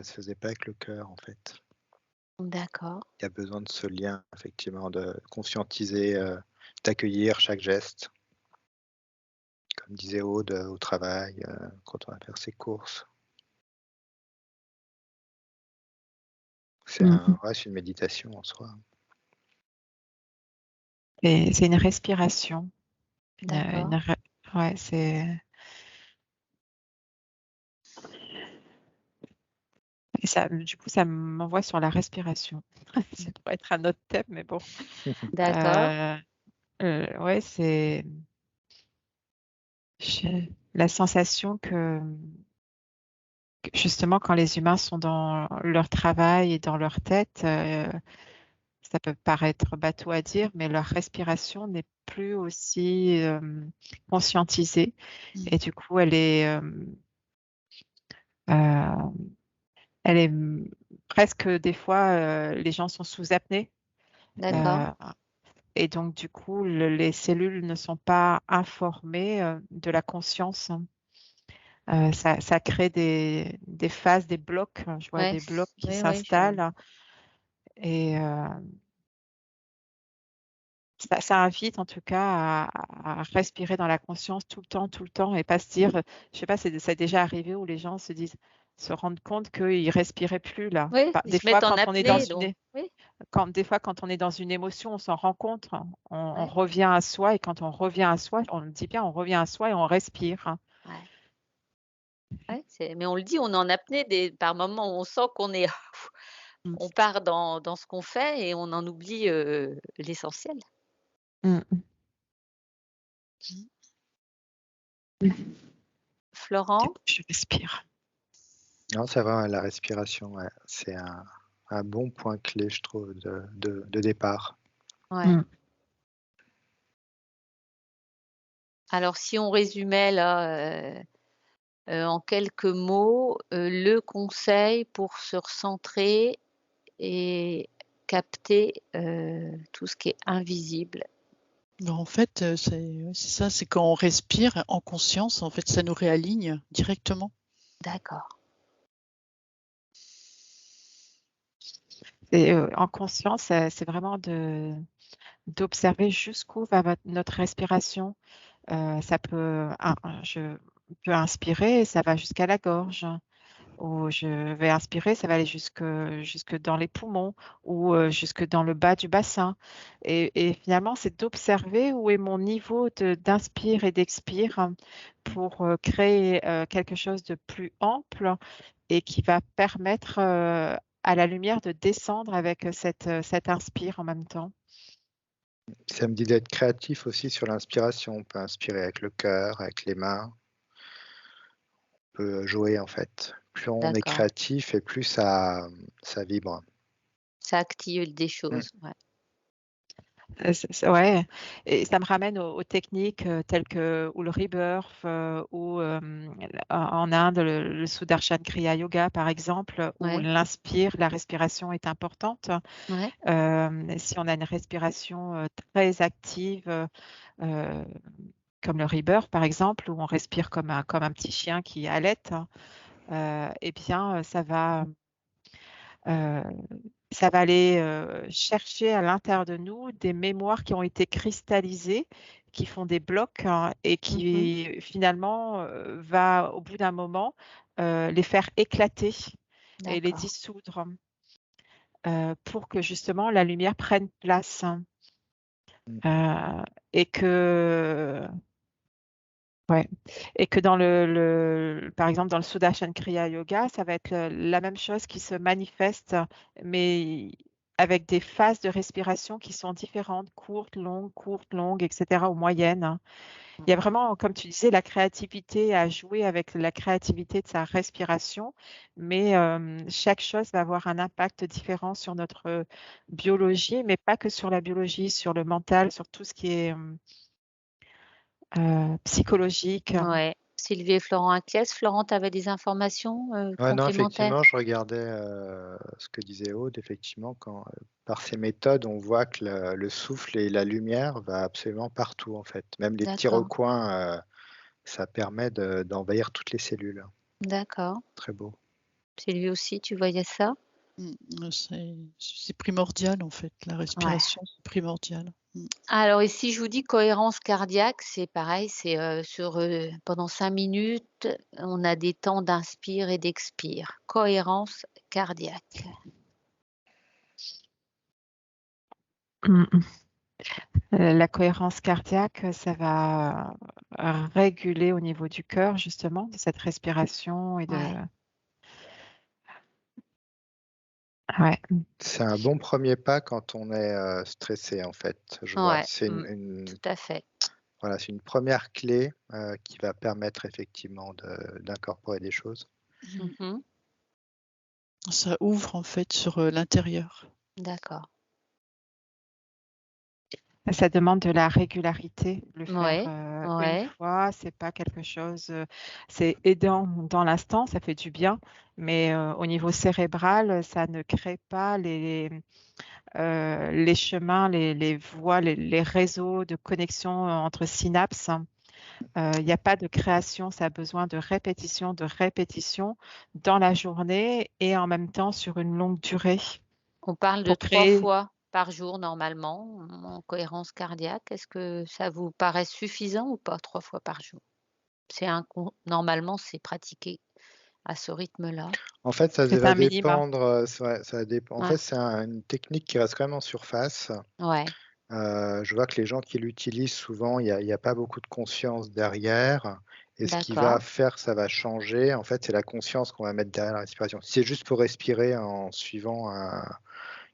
ça se faisait pas avec le cœur, en fait. D'accord. Il y a besoin de ce lien, effectivement, de conscientiser, d'accueillir chaque geste, comme disait Aude, au travail, quand on va faire ses courses. Mmh mh. C'est une méditation en soi. Et c'est une respiration, une Mmh. re ouais, c'est et ça, du coup, ça m'envoie sur la respiration. Ça pourrait être un autre thème, mais bon. D'accord. Heu ouais, c'est je la sensation que justement quand les humains sont dans leur travail et dans leur tête, ça peut paraître bateau à dire, mais leur respiration n'est plus aussi, conscientisée Mmh. et du coup heu, elle est, presque des fois, les gens sont sous apnée, D'accord. heu et donc du coup les cellules ne sont pas informées, de la conscience. Ça crée des phases, des blocs, je vois Ouais. des blocs qui Oui, oui, je s'installent et ça invite en tout cas à respirer dans la conscience tout le temps et pas se dire, je sais pas, c'est déjà arrivé où les gens se rendent compte qu'ils respiraient plus là. oui, Bah, ils se mettent en apnée donc oui. des fois quand on est dans une émotion, on s'en rend compte, hein. On Ouais, revient à soi et quand on revient à soi, on le dit bien, on revient à soi et on respire, hein. ouais, ouais, c'est mais on le dit, on est en apnée des par moments, on sent qu'on est Mmh. on part dans ce qu'on fait et on en oublie, l'essentiel. Mmh mh. Mmh. Mmh. Florent? Je respire. Non, ça va, la respiration, ouais, c'est un bon point clé, je trouve, de départ. Ouais. Mmh. Alors si on résumait là, en quelques mots, le conseil pour se recentrer et capter, tout ce qui est invisible. Bah, en fait, c'est ça, c'est quand on respire en conscience, en fait, ça nous réaligne directement. D'accord, Et en conscience, c'est vraiment d'observer jusqu'où va notre respiration. Ça peut je peux inspirer, ça va jusqu'à la gorge, ou je vais inspirer, ça va aller jusque dans les poumons ou jusque dans le bas du bassin et finalement, c'est d'observer où est mon niveau d'inspire et d'expire, pour, créer, quelque chose de plus ample et qui va permettre, à la lumière de descendre avec, cette inspire en même temps. Ça me dit d'être créatif aussi sur l'inspiration. On peut inspirer avec le cœur, avec les mains, on peut jouer, en fait. Plus on est d'accord. créatif et plus ça vibre. Ça active des Mmh. choses, ouais. C'est ouais et ça me ramène aux techniques, telles que ou le rebirth, ou en Inde, le Sudarshan Kriya Yoga, par exemple, où Ouais, la respiration est importante. ouais, Si on a une respiration, très active, heu, comme le rebirth, par exemple, où on respire comme un petit chien qui halète, et bien, Heu, ça va aller, chercher à l'intérieur de nous des mémoires qui ont été cristallisées, qui font des blocs, hein, et mmh, qui finalement, va au bout d'un moment, les faire éclater et les d'accord. dissoudre, pour que justement la lumière prenne place, Mmh. et que ouais et que dans par exemple, dans le Sudarshan Kriya Yoga, ça va être, la même chose qui se manifeste, mais avec des phases de respiration qui sont différentes, courtes, longues et cetera ou moyennes, hein. Mmh. Il y a vraiment, comme tu disais, la créativité à jouer avec la créativité de sa respiration, mais chaque chose va avoir un impact différent sur notre, biologie, mais pas que sur la biologie, sur le mental, sur tout ce qui est, psychologique. Ouais. Sylvie et Florent acquiescent. Florent, tu avais des informations, Ouais, non, complémentaires? effectivement, je regardais, ce que disait Aude, effectivement, quand, par ces méthodes, on voit que le souffle et la lumière va absolument partout, en fait. Même les petits D'accord, recoins, ça permet d'envahir toutes les cellules. d'accord. Très beau. Sylvie aussi, tu voyais ça? C'est primordial en fait, la Ouais. respiration, c'est primordial. Alors ici, je vous dis cohérence cardiaque, c'est pareil, c'est, pendant 5 minutes, on a des temps d'inspire et d'expire. Cohérence cardiaque. Mm, mm. La cohérence cardiaque, ça va réguler au niveau du cœur, justement, de cette respiration et de. Ouais. Ouais. C'est un bon premier pas quand on est stressé, en fait. Je vois. Ouais, C'est une, tout à fait. voilà, c'est une première clé qui va permettre effectivement d'incorporer des choses. Mmh. Ça ouvre en fait sur l'intérieur. D'accord. Ça demande de la régularité. Le Ouais, faire une ouais, fois, c'est pas quelque chose. C'est aidant dans l'instant, ça fait du bien, mais au niveau cérébral, ça ne crée pas les chemins, les voies, les réseaux de connexion entre synapses. Il n'y a pas de création, ça a besoin de répétition dans la journée et en même temps sur une longue durée on parle de pour 3 créer. fois par jour normalement en cohérence cardiaque. Est-ce que ça vous paraît suffisant ou pas 3 fois par jour? Normalement, c'est pratiqué à ce rythme-là. En fait, ça C'est va un minimum. dépendre. Ça dépend. En Ouais, fait, c'est une technique qui reste quand même en surface. ouais, Je vois que les gens qui l'utilisent souvent, il y a pas beaucoup de conscience derrière et ce qui va d'accord. faire, ça va changer, en fait, c'est la conscience qu'on va mettre derrière la respiration. Si c'est juste pour respirer en suivant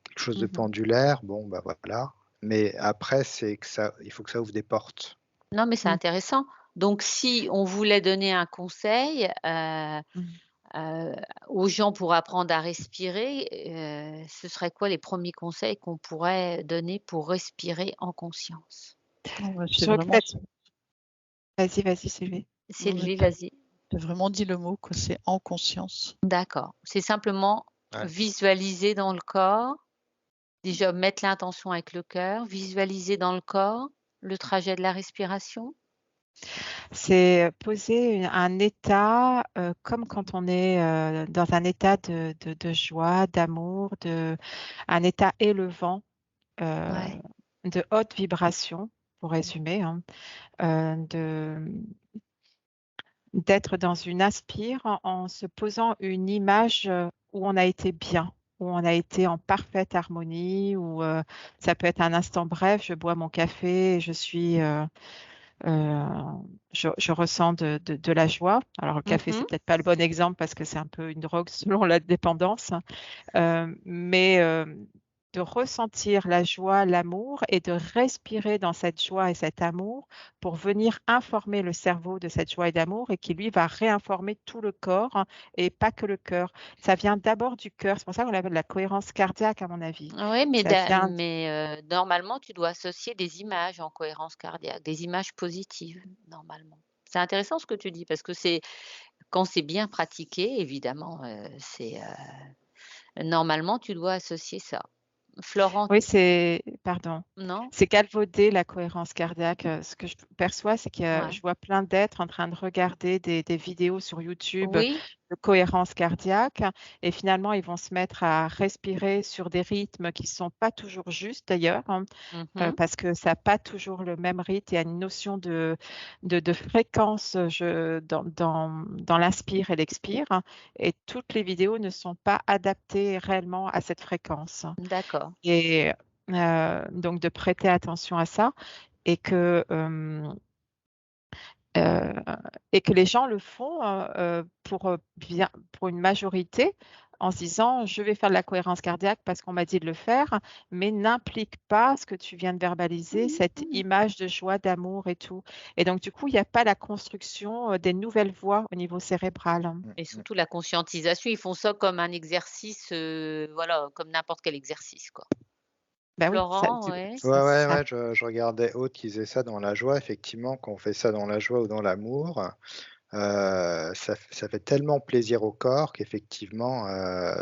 quelque chose de Mmh. pendulaire, bon, bah, voilà, mais après, c'est que ça il faut que ça ouvre des portes. Non, mais c'est Mmh, intéressant. Donc si on voulait donner un conseil, mmh. heu, aux gens pour apprendre à respirer, ce serait quoi les premiers conseils qu'on pourrait donner pour respirer en conscience? Ouais, Je c'est trouve que vraiment ça. vas-y, Sylvie. Ouais, Sylvie, vas-y. tu as vraiment dit le mot, quoi, c'est en conscience. D'accord. C'est simplement Ouais. visualiser dans le corps, déjà mettre l'intention avec le cœur, visualiser dans le corps le trajet de la respiration? C'est poser un état, comme quand on est, dans un état de joie, d'amour, un état élevant, heu, Ouais, de haute vibration, pour résumer, hein, de d'être dans une inspire en se posant une image, où on a été bien, où on a été en parfaite harmonie, où, ça peut être un instant bref, je bois mon café et je suis, Heu, je ressens de la joie. Alors le café, c'est Mmh. peut-être pas le bon exemple parce que c'est un peu une drogue selon la dépendance, mais de ressentir la joie, l'amour et de respirer dans cette joie et cet amour pour venir informer le cerveau de cette joie et d'amour et qui lui va réinformer tout le corps, hein, et pas que le cœur. Ça vient d'abord du cœur, c'est pour ça qu'on l'appelle la cohérence cardiaque à mon avis. Oui, Ça vient normalement, tu dois associer des images en cohérence cardiaque, des images positives, normalement. C'est intéressant ce que tu dis parce que c'est quand c'est bien pratiqué, évidemment, normalement, tu dois associer ça. Florent, Oui, non? c'est galvauder la cohérence cardiaque. Ce que je perçois, c'est que Ouais. je vois plein d'êtres en train de regarder des vidéos sur YouTube Oui. de cohérence cardiaque et finalement, ils vont se mettre à respirer sur des rythmes qui sont pas toujours justes d'ailleurs, hein, Mmh. parce que ça a pas toujours le même rythme. Il y a une notion de fréquence, dans l'inspire et l'expire, hein, et toutes les vidéos ne sont pas adaptées réellement à cette fréquence. D'accord. Et donc de prêter attention à ça et que, heu et que les gens le font, pour une majorité en se disant: «Je vais faire de la cohérence cardiaque parce qu'on m'a dit de le faire», mais n'implique pas ce que tu viens de verbaliser, cette image de joie, d'amour et tout. Et donc du coup, il y a pas la construction, des nouvelles voies au niveau cérébral. Mmh Et mh. surtout la conscientisation, ils font ça comme un exercice, voilà, comme n'importe quel exercice, quoi. Bah oui, ça Florent, du ouais. Ouais, ouais, ça ouais, je regardais Aude qui faisait ça dans la joie. Effectivement, quand on fait ça dans la joie ou dans l'amour, ça fait tellement plaisir au corps qu'effectivement,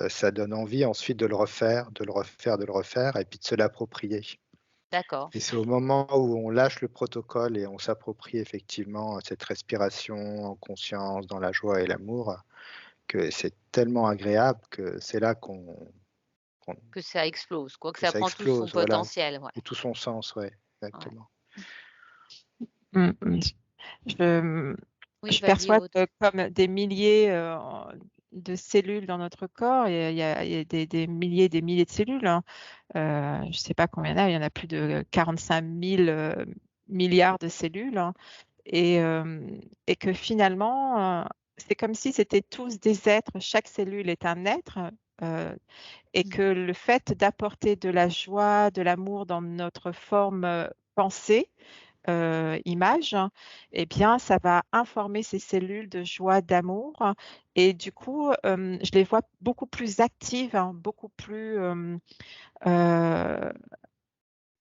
ça donne envie ensuite de le refaire, de le refaire, de le refaire et puis de se l'approprier. D'accord. Et c'est au moment où on lâche le protocole et on s'approprie effectivement cette respiration en conscience, dans la joie et l'amour, que c'est tellement agréable que c'est là Que ça explose, quoi, que que ça ça prend tout son explose, voilà, potentiel, ouais. et tout son sens, ouais, exactement. Mm, mm. Je, Oui, je vas-y, perçois Aude. que comme des milliers de cellules dans notre corps, il y a des milliers et des milliers de cellules, hein. Je ne sais pas combien il y en a plus de 45 000 milliards de cellules, hein. Et que finalement, c'est comme si c'était tous des êtres, chaque cellule est un être, et que le fait d'apporter de la joie, de l'amour dans notre forme pensée, image, hein, eh bien, ça va informer ces cellules de joie, d'amour. Et du coup, je les vois beaucoup plus actives, hein, beaucoup plus euh,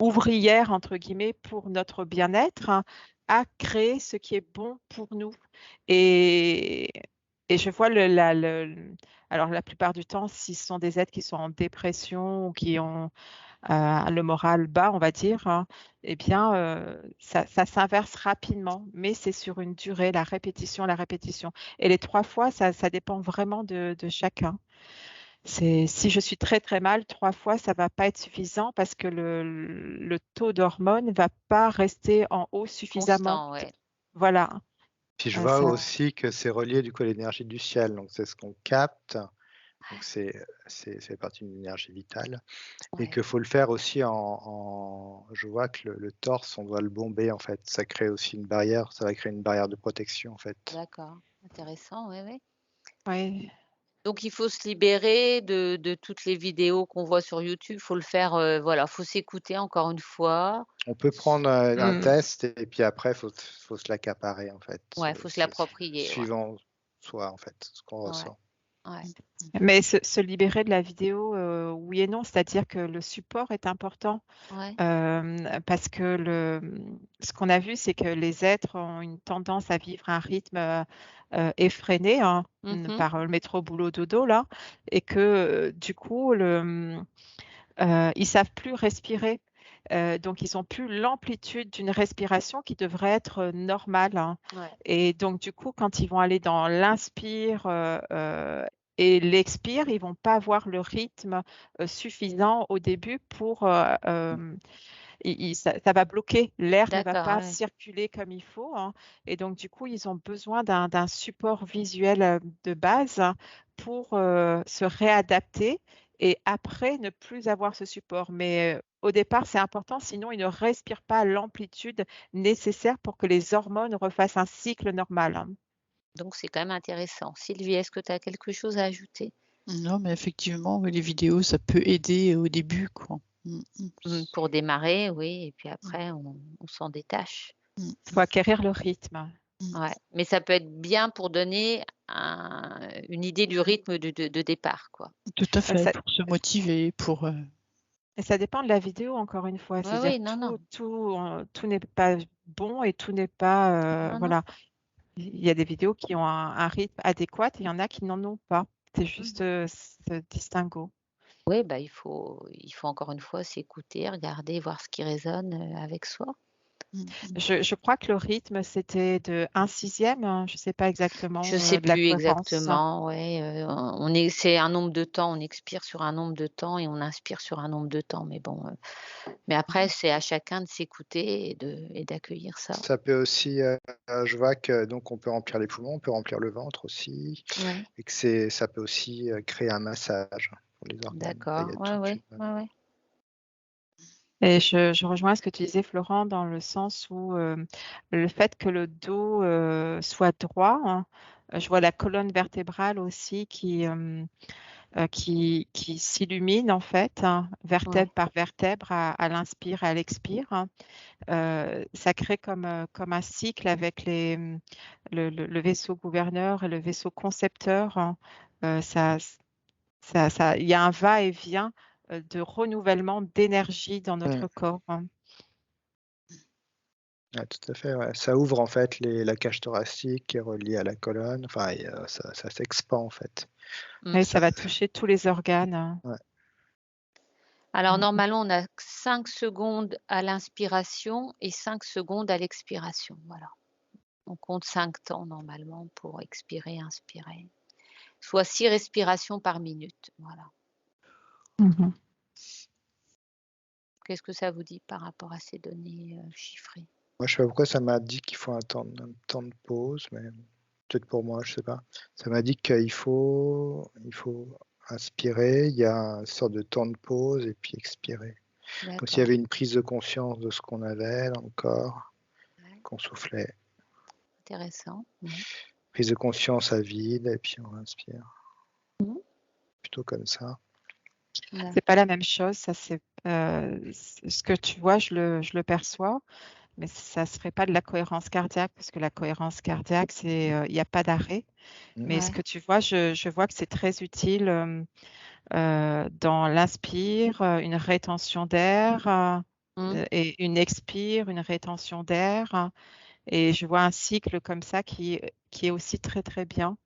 ouvrières, entre guillemets, pour notre bien-être, hein, à créer ce qui est bon pour nous. Et, et je vois alors la plupart du temps, si ce sont des êtres qui sont en dépression ou qui ont le moral bas, on va dire, hein, eh bien, ça s'inverse rapidement, mais c'est sur une durée, la répétition, la répétition. Et les 3 fois, ça dépend vraiment de chacun. Si je suis très très mal, 3 fois, ça va pas être suffisant parce que le taux d'hormones va pas rester en haut suffisamment. Constant, ouais. Voilà. Puis je vois Ça, aussi que c'est relié du coup à l'énergie du ciel, donc c'est ce qu'on capte, donc c'est partie d'une énergie vitale, et Ouais. qu'il faut le faire aussi je vois que le torse, on doit le bomber en fait, ça crée aussi une barrière, ça va créer une barrière de protection en fait. D'accord, intéressant, oui, oui. ouais. Donc il faut se libérer de toutes les vidéos qu'on voit sur YouTube, il faut le faire, voilà, faut s'écouter encore une fois. On peut prendre un Mm. test et puis après faut se l'accaparer en fait, Ouais, faut se l'approprier, ouais. suivant soi en fait, ce qu'on Ouais, ressent. ouais. Mais se libérer de la vidéo, oui et non, c'est-à-dire que le support est important. Ouais. Parce que ce qu'on a vu, c'est que les êtres ont une tendance à vivre un rythme effréné, hein, Mmh. par le métro boulot dodo là, et que du coup ils savent plus respirer. Donc ils ont plus l'amplitude d'une respiration qui devrait être normale, hein. Ouais. Et donc du coup, quand ils vont aller dans l'inspire et l'expire, ils vont pas avoir le rythme suffisant au début pour ça va bloquer, l'air ne va D'accord, pas ouais. circuler comme il faut, hein. Et donc du coup, ils ont besoin d'un support visuel de base pour se réadapter et après ne plus avoir ce support. Mais au départ, c'est important, sinon ils ne respirent pas à l'amplitude nécessaire pour que les hormones refassent un cycle normal, hein. Donc c'est quand même intéressant. Sylvie, est-ce que tu as quelque chose à ajouter? Non, mais effectivement, oui, les vidéos, ça peut aider au début, quoi. Pour démarrer, oui, et puis après on s'en détache. Il faut acquérir le rythme. Ouais, mais ça peut être bien pour donner une idée du rythme de départ, quoi. Tout à Euh, fait, Ça, pour se motiver, pour Et ça dépend de la vidéo, encore une fois. Oui, C'est-à-dire oui, non, non. tout n'est pas bon et tout n'est pas. Non, non. Voilà. Il y a des vidéos qui ont un rythme adéquat et il y en a qui n'en ont pas. C'est juste ce distinguo. Oui, bah, il faut encore une fois s'écouter, regarder, voir ce qui résonne, avec soi. Je crois que le rythme, c'était de 1/6, hein. Je ne sais pas Je exactement sais de la plus cohérence. exactement, ouais, c'est un nombre de temps, on expire sur un nombre de temps et on inspire sur un nombre de temps, mais bon, mais après c'est à chacun de s'écouter et d'accueillir ça. Ça peut aussi, je vois que donc on peut remplir les poumons, on peut remplir le ventre aussi, Ouais, et que ça peut aussi créer un massage pour les organes. Enfin, il y d'accord. a Ouais, toute ouais, ouais, ouais. Et je rejoins ce que tu disais, Florent, dans le sens où le fait que le dos soit droit, hein, je vois la colonne vertébrale aussi qui s'illumine en fait, hein, Ouais. vertèbre par vertèbre à l'inspire et à l'expire, hein. Ça crée comme un cycle avec le vaisseau gouverneur et le vaisseau concepteur, hein. Il y a un va-et-vient de renouvellement d'énergie dans notre corps, hein. Ouais, tout à fait, ouais. Ça ouvre en fait la cage thoracique qui est reliée à la colonne, enfin et ça s'expand en fait. Mmh. Et Ça ça va toucher tous les organes, hein. ouais. Alors Mm. normalement, on a 5 secondes à l'inspiration et 5 secondes à l'expiration, voilà. On compte 5 temps normalement pour expirer, inspirer. soit 6 respirations par minute. Voilà. Mhm. Qu'est-ce que ça vous dit par rapport à ces données chiffrées? Moi, je sais pas pourquoi ça m'a dit qu'il faut un temps de pause, mais peut-être pour moi, je sais pas. Ça m'a dit qu'il faut inspirer, il y a une sorte de temps de pause et puis expirer. Comme s'il y D'accord. avait une prise de conscience de ce qu'on avait dans le corps, Ouais, qu'on soufflait. intéressant. Prise de conscience à vide et puis on inspire. Mhm. Plutôt comme ça. C'est pas la même chose. Ça, c'est ce que tu vois, je le perçois, mais ça serait pas de la cohérence cardiaque, parce que la cohérence cardiaque, c'est il n'y a pas d'arrêt. Mais ce Ouais. que tu vois, je vois que c'est très utile dans l'inspire, une rétention d'air, Mhm. et une expire, une rétention d'air. Et je vois un cycle comme ça qui est aussi très très bien.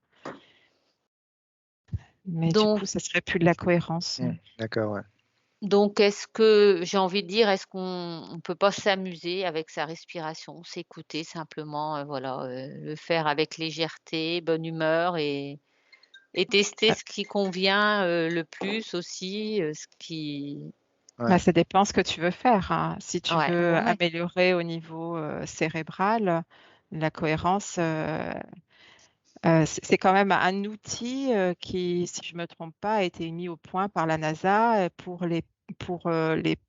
Mais du Donc, coup, ça serait plus de la cohérence. D'accord, ouais. donc est-ce que, j'ai envie de dire, est-ce qu'on peut pas s'amuser avec sa respiration, s'écouter simplement, voilà, le faire avec légèreté, bonne humeur et tester ce qui convient, le plus aussi, ce qui Ouais. Bah, ça dépend ce que tu veux faire, hein. Si tu ouais, veux ouais. améliorer au niveau cérébral, la cohérence, c'est quand même un outil qui, si je ne me trompe pas, a été mis au point par la NASA pour les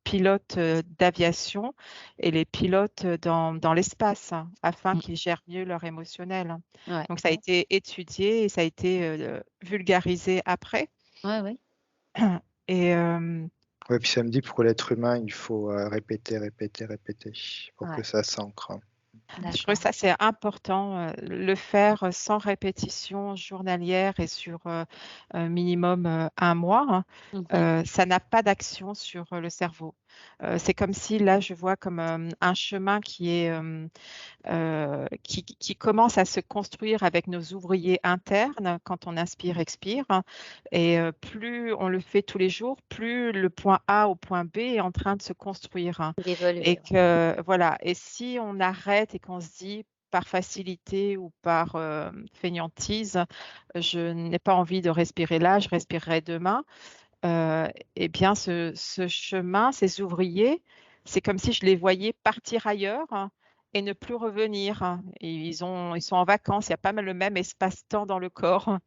pilotes d'aviation et les pilotes dans l'espace, hein, afin Mmh. qu'ils gèrent mieux leur émotionnel. Ouais, Donc, ça a été étudié et ça a été vulgarisé après. ouais, ouais. Et Ouais, puis ça me dit pour l'être humain, il faut répéter pour que Ouais, ça s'ancre. je trouve que d'accord. ça, c'est important, le faire sans répétition journalière et sur minimum un mois, hein. Mmh. Ça n'a pas d'action sur le cerveau. C'est comme si là, je vois comme un chemin qui commence à se construire avec nos ouvriers internes quand on inspire, expire, hein. Et plus on le fait tous les jours, plus le point A au point B est en train de se construire, hein. Et D'évoluer, ouais. que voilà. Et si on arrête et qu'on se dit par facilité ou par fainéantise, je n'ai pas envie de respirer là, je respirerai demain. Eh bien, ce chemin, ces ouvriers, c'est comme si je les voyais partir ailleurs, hein, et ne plus revenir, hein. Et ils sont en vacances, il n'y a pas mal le même espace-temps dans le corps.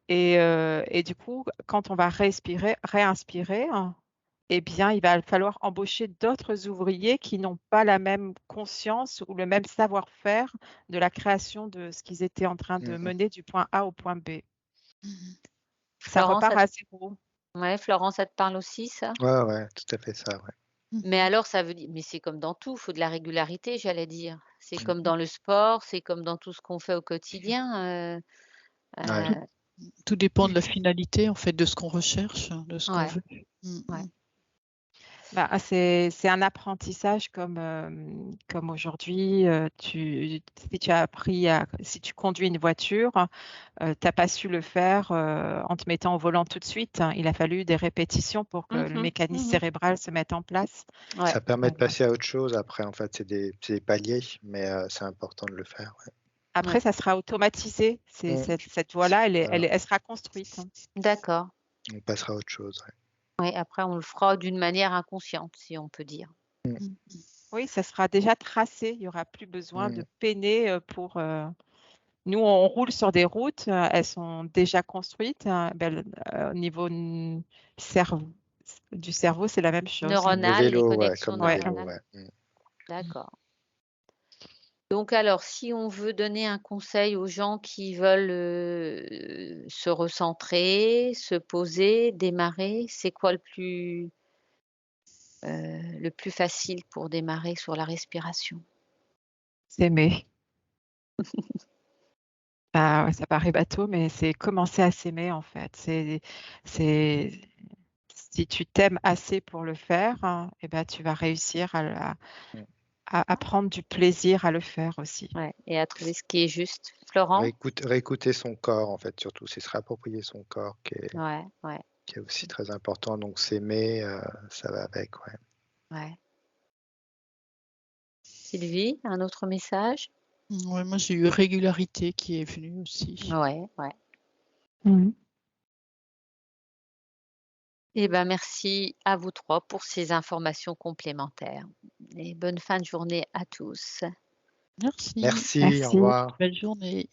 Et du coup, quand on va réinspirer, hein, eh bien, il va falloir embaucher d'autres ouvriers qui n'ont pas la même conscience ou le même savoir-faire de la création de ce qu'ils étaient en train de Mhm. mener du point A au point B. Ça Florence, repart à zéro. Florence, ça te parle aussi ça? Ouais, tout à fait ça, ouais. Mais alors ça veut dire, mais c'est comme dans tout, il faut de la régularité, j'allais dire. C'est Mm. comme dans le sport, c'est comme dans tout ce qu'on fait au quotidien, Ouais. Tout, heu, tout dépend de la finalité, en fait, de ce qu'on recherche, de ce qu'on ouais, veut. Mm, ouais. mm. Bah, c'est un apprentissage comme aujourd'hui, si tu conduis une voiture, tu as pas su le faire en te mettant au volant tout de suite, hein. Il a fallu des répétitions pour que le Mmh. mécanisme Mmh. cérébral se mette en place. Ouais, Ça permet de Voilà. passer à autre chose après, en fait, c'est des paliers, mais c'est important de le faire. Après, ouais, ça sera automatisé. Ouais. Cette voie-là, Voilà. elle sera construite, hein. d'accord. On passera à autre chose. Ouais, après on le fera d'une manière inconsciente, si on peut dire. Ouais. Mm. Oui, ça sera déjà tracé. Il y aura plus besoin Mm. de peiner pour. Nous, on roule sur des routes, elles sont déjà construites, hein. Au niveau du cerveau, c'est la même chose. Comme le Neuronal, les vélo, connexions comme le Ouais. vélo, neuronales. ouais. D'accord. Donc alors, si on veut donner un conseil aux gens qui veulent, se recentrer, se poser, démarrer, c'est quoi le plus facile pour démarrer sur la respiration? S'aimer. Bah, ouais, ça paraît bateau, mais c'est commencer à s'aimer, en fait. C'est si tu t'aimes assez pour le faire, hein, et ben, tu vas réussir Mm. à prendre du plaisir à le faire aussi. Ouais, et à trouver ce qui est juste. Florent? Réécouter son corps, en fait, surtout. C'est se réapproprier son corps Ouais, ouais, qui est aussi très important. Donc s'aimer, ça va avec, ouais. ouais. Sylvie, un autre message? Ouais, moi, j'ai eu régularité qui est venue aussi. Ouais, ouais. Mhm. Eh ben, merci à vous 3 pour ces informations complémentaires et bonne fin de journée à tous. Merci. Merci, au Merci. revoir. Belle journée.